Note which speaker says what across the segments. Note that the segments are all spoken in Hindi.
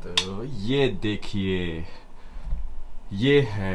Speaker 1: तो ये देखिए, ये है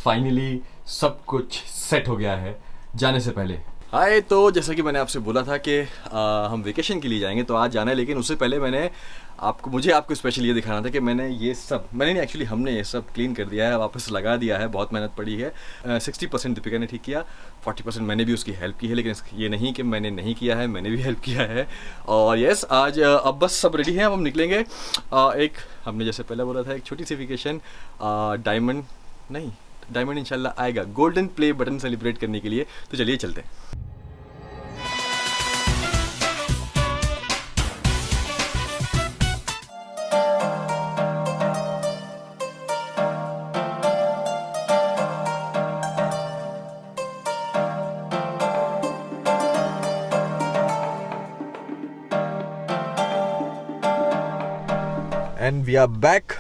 Speaker 1: फाइनली सब कुछ सेट हो गया है जाने से पहले। हाय, तो जैसा कि मैंने आपसे बोला था कि हम वेकेशन के लिए जाएंगे, तो आज जाना है। लेकिन उससे पहले मुझे आपको स्पेशल ये दिखाना था कि मैंने नहीं एक्चुअली हमने ये सब क्लीन कर दिया है, वापस लगा दिया है। बहुत मेहनत पड़ी है। 60% दीपिका ने ठीक किया, 40% मैंने भी उसकी हेल्प की है। लेकिन ये नहीं कि मैंने नहीं किया है, मैंने भी हेल्प किया है। और यस, आज अब बस सब रेडी है, अब हम निकलेंगे। एक हमने जैसे पहले बोला था, एक छोटी सी वेकेशन, डायमंड इंशाल्लाह आएगा, गोल्डन प्ले बटन सेलिब्रेट करने के लिए। तो चलिए चलते हैं। एंड वी आर बैक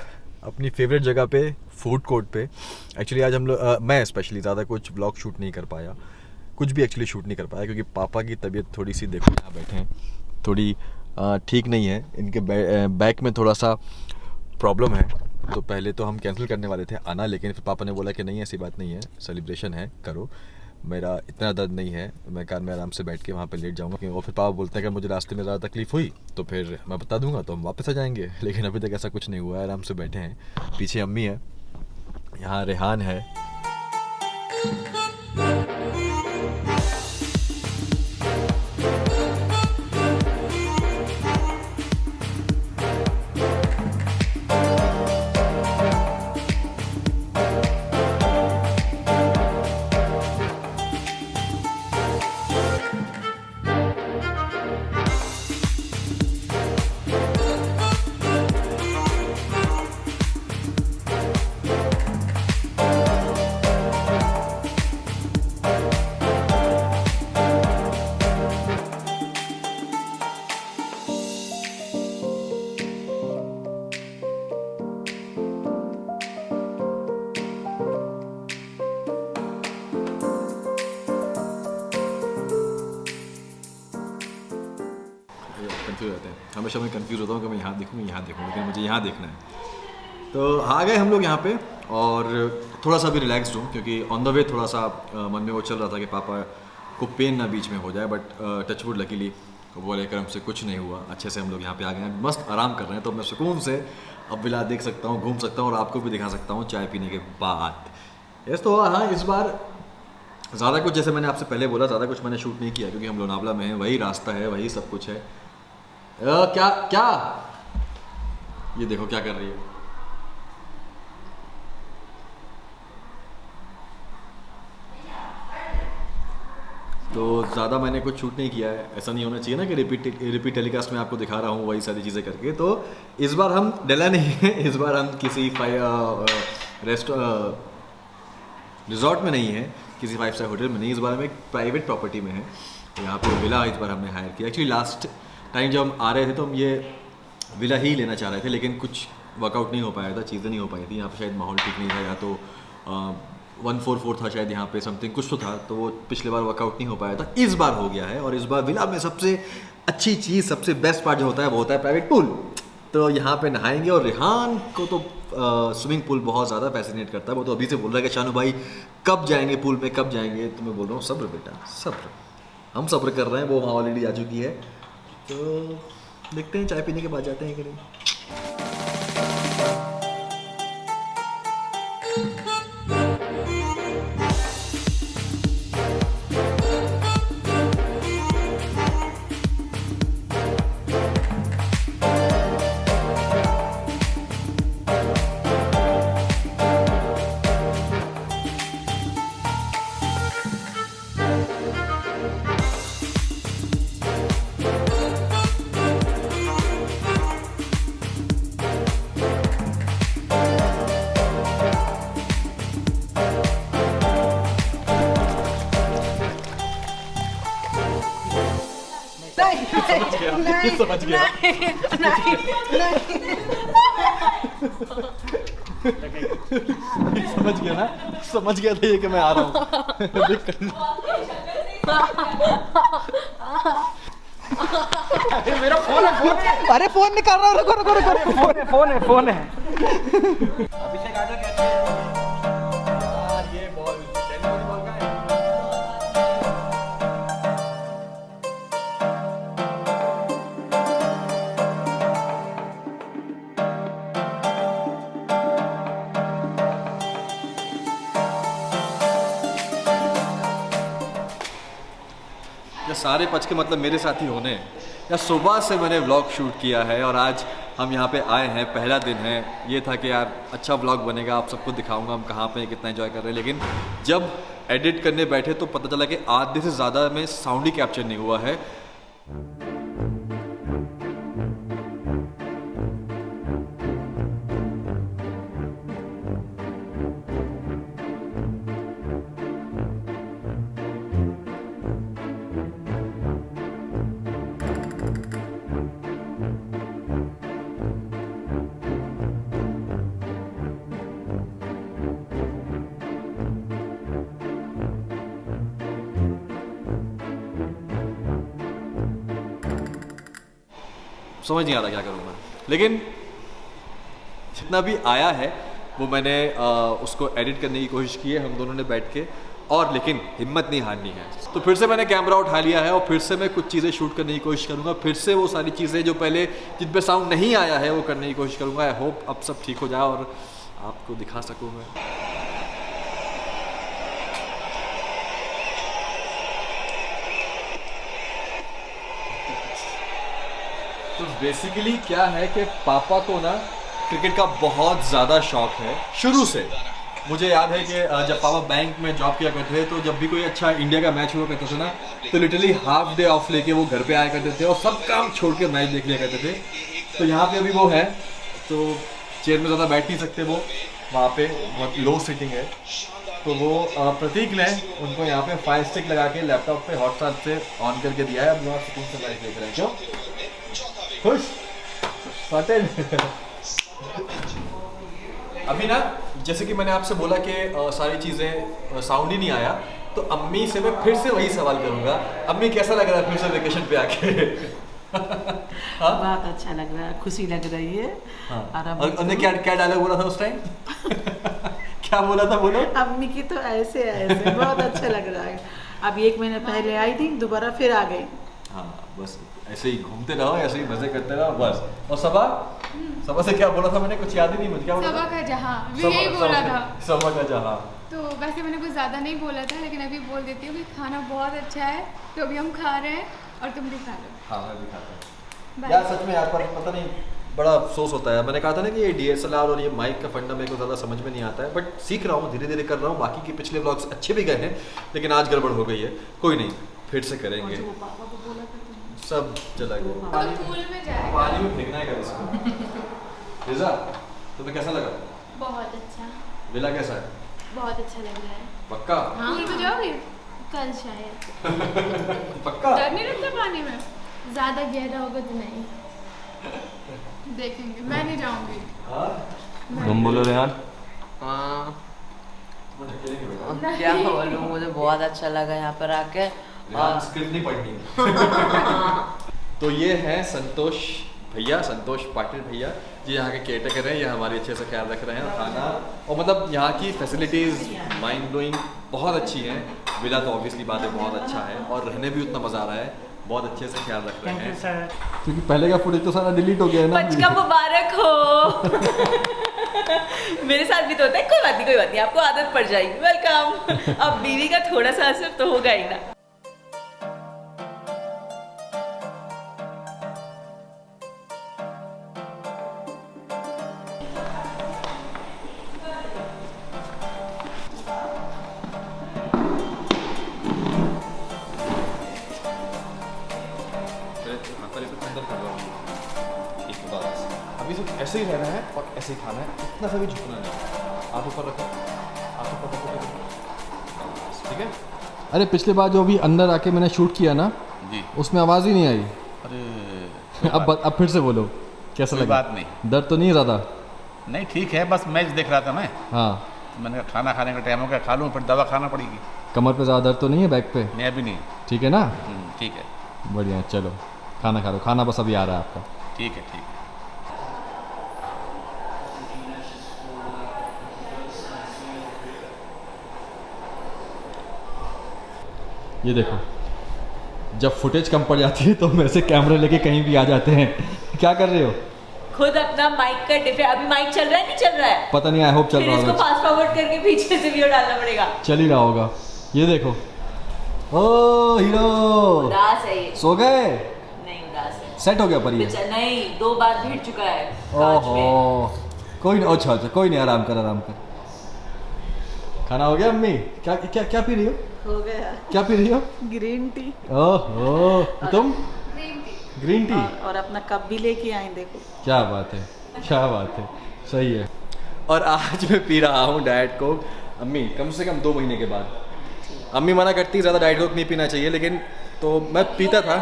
Speaker 1: अपनी फेवरेट जगह पे, फूड कोर्ट पे। एक्चुअली आज हम लोग, मैं स्पेशली ज़्यादा कुछ व्लॉग शूट नहीं कर पाया, कुछ भी एक्चुअली शूट नहीं कर पाया, क्योंकि पापा की तबीयत थोड़ी सी, देखो यहाँ बैठे हैं, थोड़ी ठीक नहीं है। इनके बैक में थोड़ा सा प्रॉब्लम है। तो पहले तो हम कैंसिल करने वाले थे आना, लेकिन फिर पापा ने बोला कि नहीं, ऐसी बात नहीं है, सेलिब्रेशन है, करो, मेरा इतना दर्द नहीं है, मैं कार में आराम से बैठ के वहाँ पे लेट जाऊँगा। और फिर पापा बोलते हैं कि मुझे रास्ते में ज़्यादा तकलीफ़ हुई तो फिर मैं बता दूंगा, तो हम वापस आ जाएंगे। लेकिन अभी तक ऐसा कुछ नहीं हुआ है, आराम से बैठे हैं। पीछे अम्मी है, यहाँ रेहान है। कंफ्यूज होते हैं, हमेशा मैं कंफ्यूज होता हूँ कि मैं यहाँ देखूँ, लेकिन मुझे यहाँ देखना है। तो आ गए हम लोग यहाँ पे, और थोड़ा सा भी रिलैक्सड हूँ, क्योंकि ऑन द वे थोड़ा सा मन में वो चल रहा था कि पापा को पेन ना बीच में हो जाए, बट टचवुड लकीली वो लेकर हमसे कुछ नहीं हुआ। अच्छे से हम लोग यहाँ पे आ गए हैं, मस्त आराम कर रहे हैं। तो मैं सुकून से अब विला देख सकता हूँ, घूम सकता हूँ, और आपको भी दिखा सकता हूँ चाय पीने के बाद। यस, तो हाँ, इस बार ज़्यादा कुछ, जैसे मैंने आपसे पहले बोला, ज़्यादा कुछ मैंने शूट नहीं किया, क्योंकि हम लोनावला में हैं, वही रास्ता है, वही सब कुछ है। क्या ये देखो क्या कर रही है। तो ज़्यादा मैंने कुछ शूट नहीं किया है। ऐसा नहीं होना चाहिए ना कि रिपीट टेलीकास्ट में आपको दिखा रहा हूँ वही सारी चीज़ें करके। तो इस बार हम डेला नहीं है, इस बार हम किसी रिजॉर्ट में नहीं है, किसी 5 स्टार होटल में नहीं, इस बार हम एक प्राइवेट प्रॉपर्टी में है। तो यहाँ पे विला इस बार हमने हायर किया। एक्चुअली लास्ट टाइम जब हम आ रहे थे तो हम ये विला ही लेना चाह रहे थे, लेकिन कुछ वर्कआउट नहीं हो पाया था, चीज़ें नहीं हो पाई थी। यहाँ पे शायद माहौल ठीक नहीं था, या तो 144 था शायद यहाँ पे, समथिंग कुछ तो था, तो वो पिछले बार वर्कआउट नहीं हो पाया था। इस बार हो गया है, और इस बार विला में सबसे अच्छी चीज़, सबसे बेस्ट पार्ट जो होता है वो होता है प्राइवेट पूल। तो यहाँ पे नहाएंगे, और रेहान को तो स्विमिंग पूल बहुत ज़्यादा फैसिनेट करता है। वो तो अभी से बोल रहा है कि शानू भाई कब जाएंगे पूल में, कब जाएंगे। तो मैं बोल रहा हूँ सब्र बेटा, सब्र, हम सब्र कर रहे हैं। वो वहाँ ऑलरेडी जा चुकी है, तो देखते हैं चाय पीने के बाद जाते हैं कि नहीं। समझ गया ना, समझ गया था ये कि मैं आ रहा हूँ।
Speaker 2: मेरा फोन है, फोन है।
Speaker 3: अरे फोन निकाल रहा हूँ, रुको रुको रुको।
Speaker 2: फोन है, फोन है, फोन है।
Speaker 1: अभिषेक आजा कहते हैं यार, ये बॉल टेनिस वाली बॉल का है। या सारे पच के मतलब मेरे साथ ही होने, या सुबह से मैंने व्लॉग शूट किया है और आज हम यहाँ पे आए हैं, पहला दिन है। ये था कि यार अच्छा व्लॉग बनेगा, आप सबको दिखाऊंगा हम कहाँ पे हैं, कितना एंजॉय कर रहे हैं। लेकिन जब एडिट करने बैठे तो पता चला कि आधे से ज़्यादा में साउंड ही कैप्चर नहीं हुआ है। समझ नहीं आ रहा क्या करूँगा, लेकिन जितना भी आया है वो मैंने उसको एडिट करने की कोशिश की है हम दोनों ने बैठ के, और लेकिन हिम्मत नहीं हारनी है। तो फिर से मैंने कैमरा उठा लिया है और फिर से मैं कुछ चीज़ें शूट करने की कोशिश करूँगा। फिर से वो सारी चीज़ें जो पहले जिन पे साउंड नहीं आया है वो करने की कोशिश करूँगा। आई होप अब सब ठीक हो जाए और आपको दिखा सकूँ मैं। तो बेसिकली क्या है कि पापा को ना क्रिकेट का बहुत ज़्यादा शौक है शुरू से। मुझे याद है कि जब पापा बैंक में जॉब किया करते थे तो जब भी कोई अच्छा इंडिया का मैच हुआ करता था ना तो लिटरली हाफ डे ऑफ लेके वो घर पे आया करते थे और सब काम छोड़ के मैच देख लिया करते थे। तो यहाँ पे अभी वो है तो चेयर में ज़्यादा बैठ नहीं सकते, वो वहाँ पे बहुत लो सीटिंग है। तो वो प्रतीक ने उनको यहाँ पे फायर स्टिक लगा के लैपटॉप पे हॉटस्टार से ऑन करके दिया है। अब लोग सुकून से मैच देख रहे हैं। क्यों खुश सॉर्टेड। अभी ना जैसे कि मैंने आपसे बोला कि सारी चीज़ें साउंड ही नहीं आया, तो अम्मी से मैं फिर से वही सवाल करूँगा। अम्मी कैसा लग रहा है फिर से वेकेशन पे आके? हाँ?
Speaker 4: बहुत अच्छा लग रहा है, खुशी लग रही है।
Speaker 1: हाँ।
Speaker 4: और
Speaker 1: उन्होंने क्या क्या डायलॉग बोला था उस टाइम? क्या बोला था बोलो?
Speaker 4: अम्मी की तो ऐसे ऐसे बहुत अच्छा लग रहा है। अब 1 महीने पहले आई थी, दोबारा फिर आ गई।
Speaker 1: हाँ बस ऐसे ही घूमते रहो, ऐसे ही मजे करते रहो बस। और सबा सबा से क्या बोला था मैंने, कुछ याद ही नहीं मुझे। क्या बोला
Speaker 5: सबा
Speaker 1: था?
Speaker 5: का जहाँ भी यही बोला था।
Speaker 1: सबा का जहाँ।
Speaker 5: तो वैसे मैंने कुछ ज़्यादा नहीं बोला था, लेकिन अभी बोल देती हूँ कि खाना बहुत अच्छा है, तो अभी हम खा रहे हैं और तुम भी खा लो।
Speaker 1: हाँ मैं भी खाता हूँ यार। सच में यार पर पता नहीं बड़ा अफसोस होता है। मैंने कहा था ना कि ये DSLR और ये माइक का फंडा मेरे को ज़्यादा समझ में नहीं आता है, बट सीख रहा हूँ, धीरे धीरे कर रहा हूँ। बाकी के पिछले व्लॉग्स अच्छे भी गए हैं लेकिन आज गड़बड़ हो गई है। कोई नहीं, फिर से करेंगे। सब चला गया।
Speaker 5: पूल में जाएगा।
Speaker 1: पानी में फेंकना है कर इसको। रिजा तुम्हें कैसा लगा?
Speaker 6: बहुत अच्छा,
Speaker 1: विला कैसा है?
Speaker 6: बहुत अच्छा लग रहा है।
Speaker 1: पक्का?
Speaker 5: पूल में जाओगे?
Speaker 6: कल शायद
Speaker 1: पक्का?
Speaker 5: डर नहीं लगता पानी में?
Speaker 6: ज़्यादा गहरा होगा तो नहीं।
Speaker 5: देखेंगे, मैं नहीं जाऊंगी।
Speaker 1: हाँ?
Speaker 2: तुम बोलो रेहान।
Speaker 3: हाँ
Speaker 1: मुझे अकेले नहीं बैठा।
Speaker 3: क्या बोलूँ, मुझे बहुत अच्छा लगा यहाँ पर आके।
Speaker 1: रेहान स्क्रिप्ट नहीं पढ़नी। तो ये है संतोष भैया, संतोष पाटिल भैया जी, यहाँ के केयरटेकर हैं। ये हमारे अच्छे से ख्याल रख रहे हैं। खाना और मतलब यहाँ की फैसिलिटीज़ माइंड ब्लोइंग बहुत अच्छी हैं। विला तो ऑब्वियसली बात है बहुत अच्छा है और रहने भी उतना मज़ा आ रहा है। बहुत अच्छे से ख्याल रख रहे हैं क्योंकि पहले का फुटेज तो सारा डिलीट हो गया है ना।
Speaker 7: बचका मुबारक हो। मेरे साथ भी तो होता है। कोई बात नहीं, कोई बात नहीं, आपको आदत पड़ जाएगी। वेलकम। अब बीवी का थोड़ा सा असर तो होगा ही ना।
Speaker 1: अभी तो ऐसे ही रहना है और ऐसे ही खाना है, इतना सा भी झुकना नहीं। आप ऊपर रखो, आप ऊपर रखो, ठीक है। अरे पिछले बार जो अभी अंदर आके मैंने शूट किया ना
Speaker 8: जी,
Speaker 1: उसमें आवाज़ ही नहीं आई।
Speaker 8: अरे
Speaker 1: अब फिर से बोलो कैसा
Speaker 8: कोई
Speaker 1: लगा?
Speaker 8: बात नहीं,
Speaker 1: दर्द तो नहीं ज़्यादा?
Speaker 8: नहीं ठीक है, बस मैच देख रहा था मैं।
Speaker 1: हाँ
Speaker 8: मैंने कहा खाना खाने का टाइम हो गया, खा लूँ फिर दवा खाना पड़ेगी।
Speaker 1: कमर पे ज़्यादा दर्द तो नहीं है, बैक पे?
Speaker 8: नहीं अभी नहीं।
Speaker 1: ठीक है ना?
Speaker 8: ठीक है।
Speaker 1: बढ़िया, चलो खाना खा लो, खाना बस अभी आ रहा है आपका।
Speaker 8: ठीक है, ठीक है।
Speaker 1: ये देखो, जब फुटेज कम पड़ जाती है तो हम ऐसे कैमरा लेके कहीं भी आ जाते हैं। क्या कर रहे हो?
Speaker 7: खुद अपना माइक का डिफे, अभी माइक चल रहा है नहीं चल रहा है?
Speaker 1: पता नहीं, आई होप चल
Speaker 7: फिर
Speaker 1: रहा
Speaker 7: इसको
Speaker 1: होगा।
Speaker 7: फास्ट फॉरवर्ड करके पीछे से वीडियो डालना पड़ेगा।
Speaker 1: चल ही रहा होगा। ये देखो, ओ हीरो
Speaker 7: उदास है ये।
Speaker 1: सो गए?
Speaker 7: नहीं उदास है।
Speaker 1: सेट हो गया पर ये?
Speaker 7: नहीं, 2 बार भिड़ चुका है कांच में।
Speaker 1: ओहो, कोई नहीं, अच्छा अच्छा, कोई नहीं, आराम कर आराम कर। खाना हो गया अम्मी? क्या क्या क्या पी रही हो?
Speaker 4: हो गया।
Speaker 1: क्या पी रही हो?
Speaker 4: Green tea.
Speaker 1: ओहो, तुम? Green tea.
Speaker 4: और अपना कप भी लेके आए, देखो।
Speaker 1: क्या बात है, क्या बात है, सही है। और आज मैं पी रहा हूँ डाइट कोक। अम्मी कम से कम 2 महीने के बाद। अम्मी मना करती है ज़्यादा डाइट कोक नहीं पीना चाहिए, लेकिन तो मैं पीता था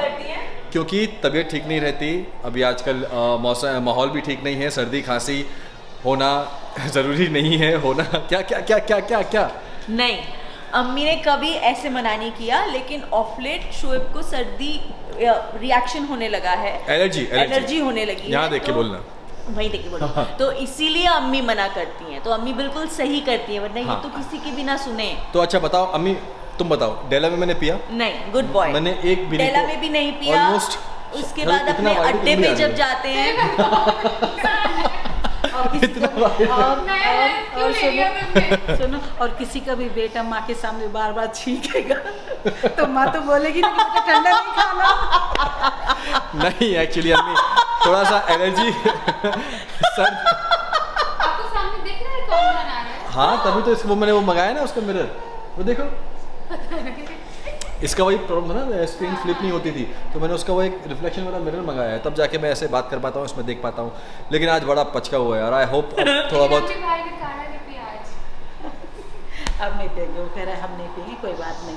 Speaker 1: क्योंकि तबीयत ठीक नहीं रहती। अभी आजकल मौसम माहौल भी ठीक नहीं है, सर्दी खांसी होना ज़रूरी नहीं है होना। क्या क्या क्या क्या क्या क्या
Speaker 7: नहीं, अम्मी ने कभी ऐसे मना नहीं किया, लेकिन ऑफ लेट शोएब को सर्दी रिएक्शन होने लगा है, एलर्जी होने लगी
Speaker 1: यहाँ
Speaker 7: है।
Speaker 1: देख के बोलना,
Speaker 7: वही देख के बोलना। तो इसीलिए अम्मी मना करती हैं। तो अम्मी बिल्कुल सही करती है, वरना ये तो किसी की भी ना सुने।
Speaker 1: तो अच्छा बताओ अम्मी, तुम बताओ, डेला में मैंने पिया?
Speaker 7: नहीं, गुड बॉय।
Speaker 1: मैंने एक भी
Speaker 7: डेला में भी नहीं पिया।
Speaker 1: ऑलमोस्ट।
Speaker 7: उसके बाद अपने अड्डे पे जब जाते हैं
Speaker 4: और सुनो, और किसी का भी बेटा माँ के सामने बार बार छींकेगा तो माँ तो बोलेगी ना कि बेटा ठंडा नहीं खाना।
Speaker 1: नहीं, एक्चुअली अम्मी थोड़ा सा एलर्जी सर।
Speaker 5: आपको सामने दिख रहा है कौन बना रहा है?
Speaker 1: हाँ, तभी तो इसको मैंने वो मंगाया ना, उसका मिरर, वो देखो। इसका वही प्रॉब्लम है ना, स्क्रीन फ्लिप नहीं होती थी, तो मैंने उसका वो एक रिफ्लेक्शन वाला मिरर मंगाया है, तब जाके मैं ऐसे बात कर पाता हूँ, इसमें देख पाता हूँ। लेकिन आज बड़ा पचका हुआ है यार। आई होप थोड़ा बहुत।
Speaker 5: अपने भाई ने खाना नहीं पिया आज।
Speaker 4: अब नहीं पिएंगे, वो कह रहा है हम नहीं पिएंगे, कोई बात नहीं।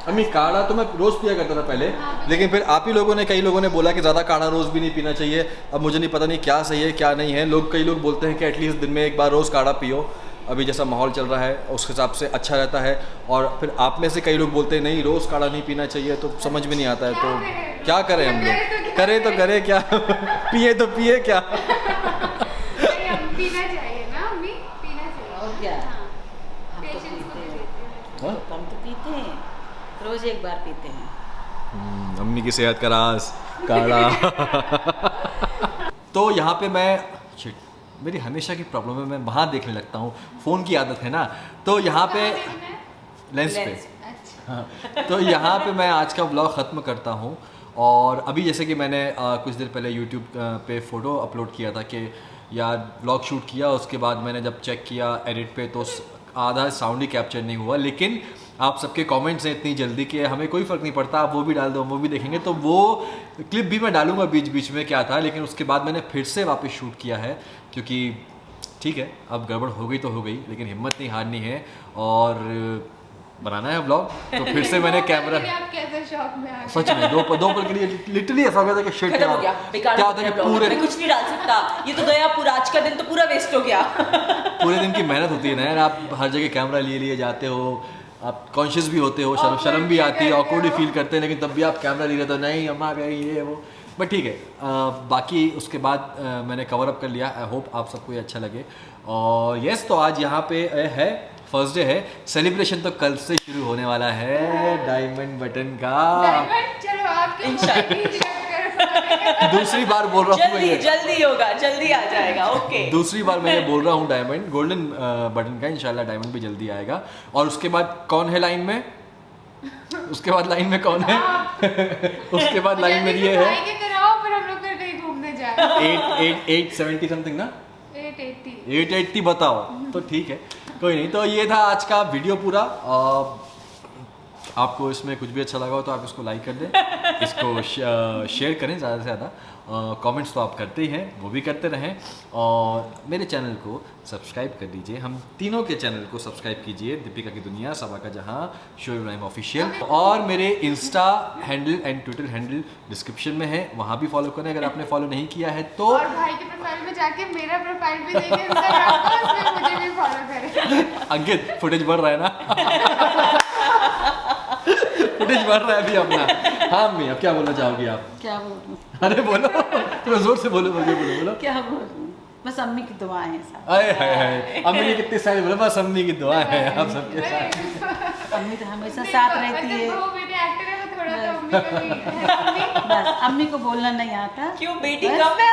Speaker 1: अम्मी काढ़ा तो मैं रोज़ पिया करता था पहले, लेकिन फिर आप ही लोगों ने, कई लोगों ने बोला कि ज़्यादा काढ़ा रोज़ भी नहीं पीना चाहिए। अब मुझे नहीं पता नहीं क्या सही है क्या नहीं है। कई लोग बोलते हैं कि एटलीस्ट दिन में 1 बार रोज़ काढ़ा पियो। अभी जैसा माहौल चल रहा है उस हिसाब से अच्छा रहता है। और फिर आप में से कई लोग बोलते हैं नहीं रोज़ काढ़ा नहीं पीना चाहिए, तो समझ में नहीं आता है। तो क्या करें हम लोग? करें तो करें क्या? पिए तो पिए क्या?
Speaker 5: पीना चाहिए ना अम्मी, पीना चाहिए।
Speaker 4: और क्या, हम तो
Speaker 5: पेशेंस को
Speaker 4: पीते
Speaker 5: भी
Speaker 4: हैं।
Speaker 5: देते हैं।
Speaker 4: हम तो पीते हैं, रोज 1 बार पीते हैं।
Speaker 1: अम्मी की सेहत का राज काढ़ा। तो यहाँ पे मैं, मेरी हमेशा की प्रॉब्लम है, मैं वहाँ देखने लगता हूँ, फ़ोन की आदत है ना, तो यहाँ पे लेंस पे। हाँ, तो यहाँ पे मैं आज का व्लॉग ख़त्म करता हूँ। और अभी जैसे कि मैंने कुछ देर पहले यूट्यूब पे फ़ोटो अपलोड किया था कि यार व्लॉग शूट किया, उसके बाद मैंने जब चेक किया एडिट पे तो आधा साउंड ही कैप्चर नहीं हुआ। लेकिन आप सबके कमेंट्स हैं इतनी जल्दी कि हमें कोई फ़र्क नहीं पड़ता, आप वो भी डाल दो, वो भी देखेंगे। तो वो क्लिप भी मैं डालूंगा बीच बीच में क्या था, लेकिन उसके बाद मैंने फिर से वापस शूट किया है, क्योंकि ठीक है अब गड़बड़ हो गई तो हो गई, लेकिन हिम्मत नहीं हारनी है और बनाना है व्लॉग। तो फिर से मैंने कैमरा,
Speaker 5: आप कैसे शौक में आ गए?
Speaker 1: सच में दो पल के लिए लिटरली ऐसा हो गया था कि शिट
Speaker 7: खत्म हो गया, बेकार
Speaker 1: क्या
Speaker 7: हो
Speaker 1: होता
Speaker 7: गया
Speaker 1: है कि
Speaker 7: vlog।
Speaker 1: पूरे
Speaker 7: मैं कुछ नहीं डाल सकता, ये तो गया पूरा, आज का दिन तो पूरा वेस्ट हो गया।
Speaker 1: पूरे दिन की मेहनत होती है ना यार, आप हर जगह कैमरा लिए जाते हो, आप कॉन्शियस भी होते हो, शर्म भी आती है, ऑकवर्ड भी फील करते हैं, लेकिन तब भी आप कैमरा लिए रहते हो, नहीं हम आ गए ये वो। बट ठीक है, बाकी उसके बाद मैंने कवर अप कर लिया। आई होप आप सबको ये अच्छा लगे। और यस, तो आज यहाँ पे है फर्स्ट डे है, सेलिब्रेशन तो कल से शुरू होने वाला है डायमंड बटन का।
Speaker 5: डायमंड, चलो आपके
Speaker 1: दूसरी बार बोल रहा हूँ
Speaker 7: जल्दी जल्दी होगा, जल्दी आ जाएगा। ओके,
Speaker 1: दूसरी बार मैं बोल रहा हूँ डायमंड गोल्डन बटन का, इंशाल्लाह डायमंड भी जल्दी आएगा। और उसके बाद कौन है लाइन में? उसके बाद लाइन में कौन है? उसके बाद लाइन में ये है
Speaker 5: कराओ, फिर हम लोग कहीं घूमने जाए।
Speaker 1: 870 समथिंग ना,
Speaker 5: 880।
Speaker 1: 880 बताओ। तो ठीक है, कोई नहीं। तो ये था आज का वीडियो पूरा। आपको इसमें कुछ भी अच्छा लगा हो तो आप इसको लाइक कर दें, इसको शेयर करें ज़्यादा से ज़्यादा। कमेंट्स तो आप करते ही हैं, वो भी करते रहें। और मेरे चैनल को सब्सक्राइब कर दीजिए, हम तीनों के चैनल को सब्सक्राइब कीजिए, दीपिका की दुनिया, सबा का जहां, शोएब इब्राहिम ऑफिशियल। और मेरे Insta handle and Twitter handle description में है, वहाँ भी फॉलो करें अगर आपने फॉलो नहीं किया है तो।
Speaker 5: और भाई के प्रोफाइल में जाके मेरा प्रोफाइल भी देखें इंस्टाग्राम का, उसमें मुझे भी फॉलो करें।
Speaker 1: अंकित फुटेज बढ़ रहा है ना। फुटेज बढ़ रहा है अभी अपना। हाँ अम्मी, अब क्या बोलना चाहोगी आप?
Speaker 4: क्या बोलूं?
Speaker 1: अरे बोलो, थोड़ा जोर से बोलो, बोलो।
Speaker 4: क्या बोलूं? बस अम्मी की दुआएं हैं साथ।
Speaker 1: अरे हाय, अम्मी ने कितनी सारी बोला, बस अम्मी की दुआ है आप सबके साथ।
Speaker 4: अम्मी तो हमेशा साथ रहती है।
Speaker 5: वो मेरे एक्टर है तो थोड़ा तो अम्मी का भी है।
Speaker 4: बस अम्मी को बोलना नहीं आता।
Speaker 7: क्यों बेटी
Speaker 4: बस,
Speaker 7: कम है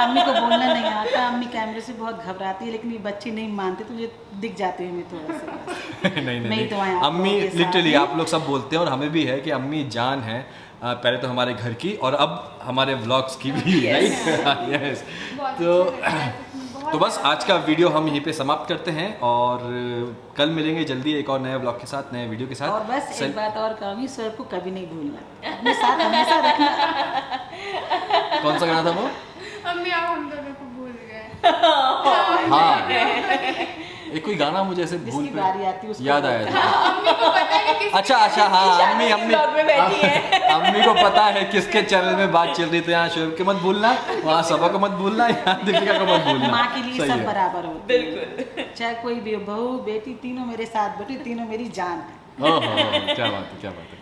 Speaker 4: अम्मी को बोलना नहीं आता। अम्मी कैमरे से बहुत घबराती है, लेकिन ये बच्चे नहीं मानते तो मुझे दिख जाती है मैं थोड़ा सा।
Speaker 1: नहीं
Speaker 4: दुआएं आप
Speaker 1: अम्मी
Speaker 4: लोगों के साथ
Speaker 1: लिटरली
Speaker 4: हैं।
Speaker 1: आप लोग सब बोलते हैं और हमें भी है कि अम्मी जान है, पहले तो हमारे घर की और अब हमारे व्लॉग्स की भी, राइट? यस। तो बस आज का वीडियो हम यहीं पे समाप्त करते हैं और कल मिलेंगे जल्दी एक और नए व्लॉग के साथ, नए वीडियो के साथ।
Speaker 4: और बस एक बात और कहूँगी, स्वरूप को कभी नहीं भूलना, अपने साथ हमेशा रखना।
Speaker 1: कौन सा गाना था वो?
Speaker 5: अम्मी आप हम दोनों को भूल गए।
Speaker 1: हाँ, एक कोई गाना मुझे ऐसे भूल
Speaker 4: जिसकी बारी आती है उसको
Speaker 1: याद आया था।
Speaker 5: अम्मी को पता नहीं किस
Speaker 1: अच्छा, हाँ, अम्मी
Speaker 7: vlog में बैठी है।
Speaker 1: अम्मी को पता है किसके चैनल में बात चल रही थी। यहाँ शोएब के मत भूलना, वहाँ सबा को मत भूलना, यहाँ दीपिका को मत भूलना।
Speaker 4: माँ के लिए
Speaker 1: सही
Speaker 4: सब
Speaker 1: है।
Speaker 4: बराबर होते हैं।
Speaker 7: बिल्कुल।
Speaker 4: चाहे कोई भी हो, बहू बेटी तीनों मेरे साथ बैठी, तीनों मेरी जान है।
Speaker 1: ओहो, क्या बात है, क्या बात है।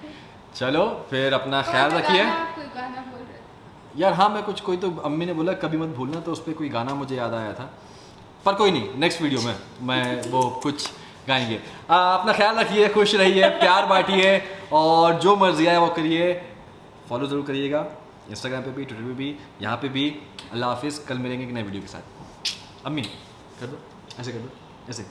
Speaker 1: चलो फिर अपना ख्याल रखिए
Speaker 5: कोई गाना बोल रहे
Speaker 1: यार। हाँ मैं कुछ, कोई तो अम्मी ने बोला कभी मत भूलना, तो उस पर कोई गाना मुझे याद आया था, पर कोई नहीं, नेक्स्ट वीडियो में मैं वो कुछ गाएंगे। अपना ख्याल रखिए, खुश रहिए, प्यार बांटिए और जो मर्जी आए वो करिए। फॉलो ज़रूर करिएगा इंस्टाग्राम पे भी, ट्विटर पे भी, यहाँ पे भी। अल्लाह हाफिज़, कल मिलेंगे एक नए वीडियो के साथ। अम्मी कर दो, ऐसे कर दो, ऐसे।